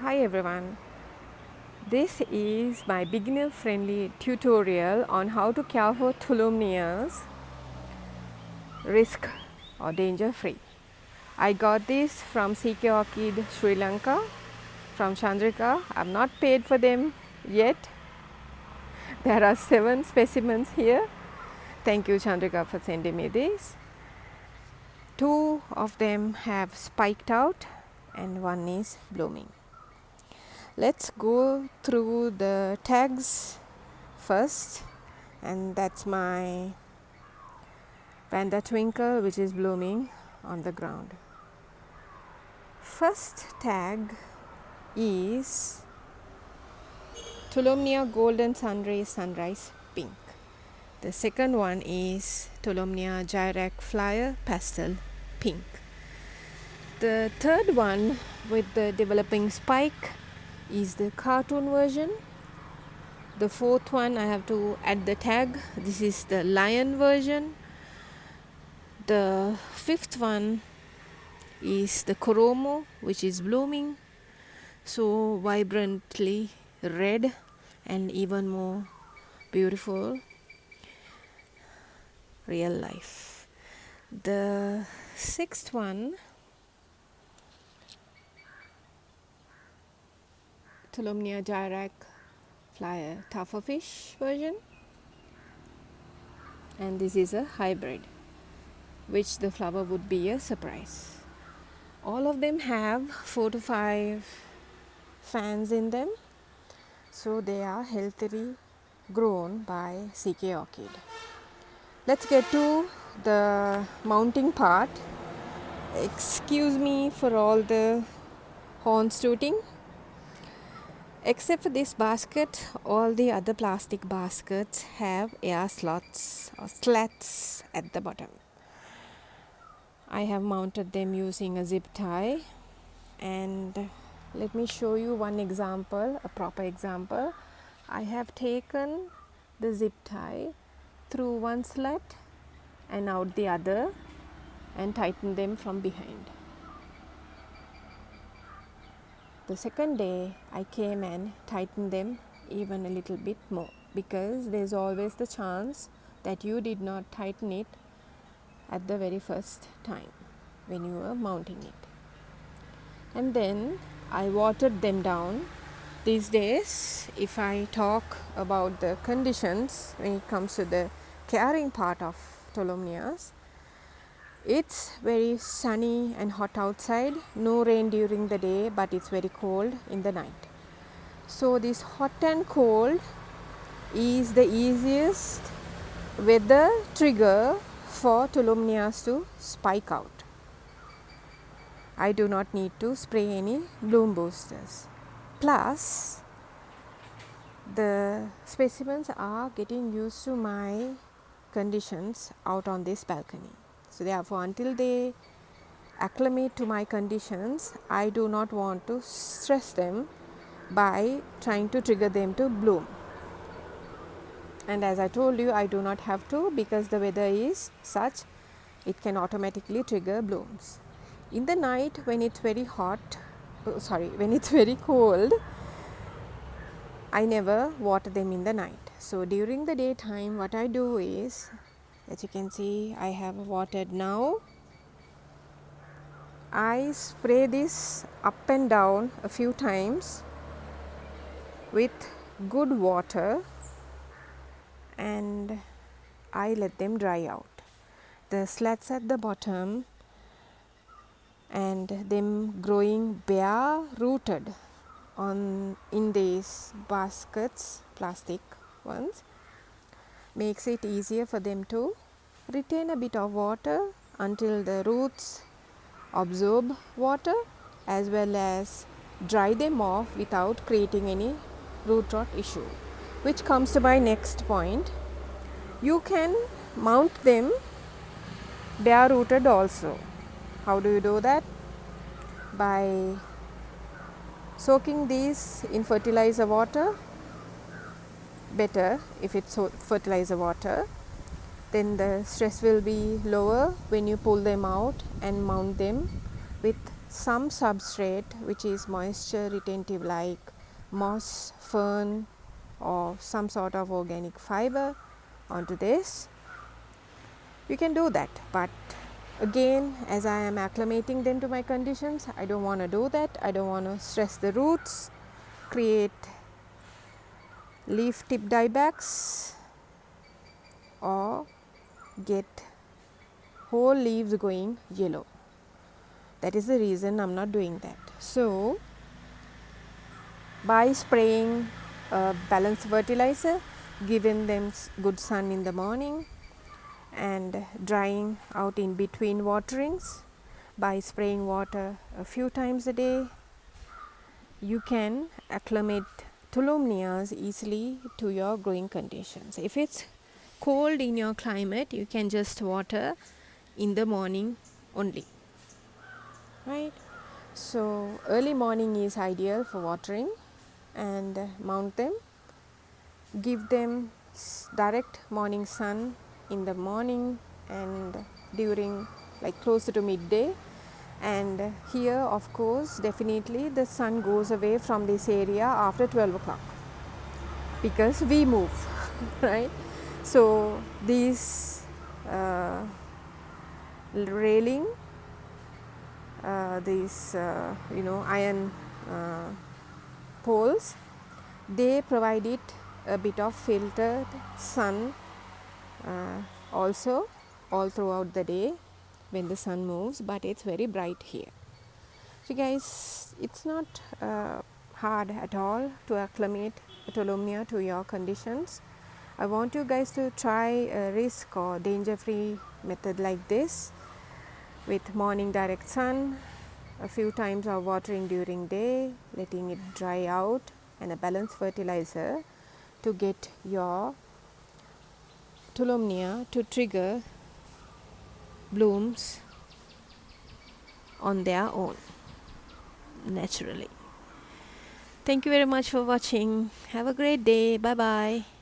Hi everyone, this is my beginner friendly tutorial on how to care for Tolumnias risk or danger free. I got this from CK Orchid Sri Lanka from Chandrika. I'm not paid for them yet. There are 7 specimens here. Thank you Chandrika for sending me this. 2 of them have spiked out and 1 is blooming. Let's go through the tags first, and that's my Panda Twinkle, which is blooming on the ground. First tag is Tolumnia Golden Sunray Sunrise Pink. The second one is Tolumnia Gyrac Flyer Pastel Pink. The third one with the developing spike is the cartoon version. The fourth one, I have to add the tag. This is the lion version. The fifth one is the Koromo, which is blooming so vibrantly red and even more beautiful real life. The sixth one, Tolumnia Gyrac Flyer Tougherfish version, and this is a hybrid, which the flower would be a surprise. All of them have 4 to 5 fans in them, so they are healthily grown by CK Orchid. Let's get to the mounting part. Excuse me for all the horns tooting. Except for this basket, all the other plastic baskets have air slots or slats at the bottom. I have mounted them using a zip tie, and let me show you one example, a proper example. I have taken the zip tie through one slat and out the other and tightened them from behind. The second day I came and tightened them even a little bit more, because there's always the chance that you did not tighten it at the very first time when you were mounting it. And then I watered them down. These days, if I talk about the conditions when it comes to the caring part of Tolumnias, it's very sunny and hot outside, no rain during the day, but it's very cold in the night. So this hot and cold is the easiest weather trigger for Tolumnias to spike out. I do not need to spray any bloom boosters. Plus, the specimens are getting used to my conditions out on this balcony. So therefore, until they acclimate to my conditions, I do not want to stress them by trying to trigger them to bloom. And as I told you, I do not have to, because the weather is such, it can automatically trigger blooms. In the night, when it's very when it's very cold, I never water them in the night. So during the daytime, what I do is, as you can see, I have watered now. I spray this up and down a few times with good water, and I let them dry out. The slats at the bottom and them growing bare rooted in these baskets, plastic ones, makes it easier for them to retain a bit of water until the roots absorb water, as well as dry them off without creating any root rot issue. Which comes to my next point. You can mount them bare rooted also. How do you do that? By soaking these in fertilizer water. Better if it's fertilizer water, then the stress will be lower when you pull them out and mount them with some substrate which is moisture retentive, like moss, fern, or some sort of organic fiber onto this, you can do that. But again, as I am acclimating them to my conditions, I don't want to do that. I don't want to stress the roots, create leaf tip diebacks, or get whole leaves going yellow. That is the reason I'm not doing that. So by spraying a balanced fertilizer, giving them good sun in the morning, and drying out in between waterings, by spraying water a few times a day, you can acclimate Tolumnias easily to your growing conditions. If it's cold in your climate, you can just water in the morning only, right? So early morning is ideal for watering, and mount them, give them direct morning sun in the morning and during like closer to midday. And here, of course, definitely the sun goes away from this area after 12 o'clock because we move, right? So these railing, these iron poles, they provide it a bit of filtered sun also all throughout the day when the sun moves, but it's very bright here. So guys, it's not hard at all to acclimate Tolumnia to your conditions. I want you guys to try a risk or danger free method like this, with morning direct sun, a few times of watering during day, letting it dry out, and a balanced fertilizer to get your Tolumnia to trigger blooms on their own naturally. Thank you very much for watching. Have a great day. Bye bye.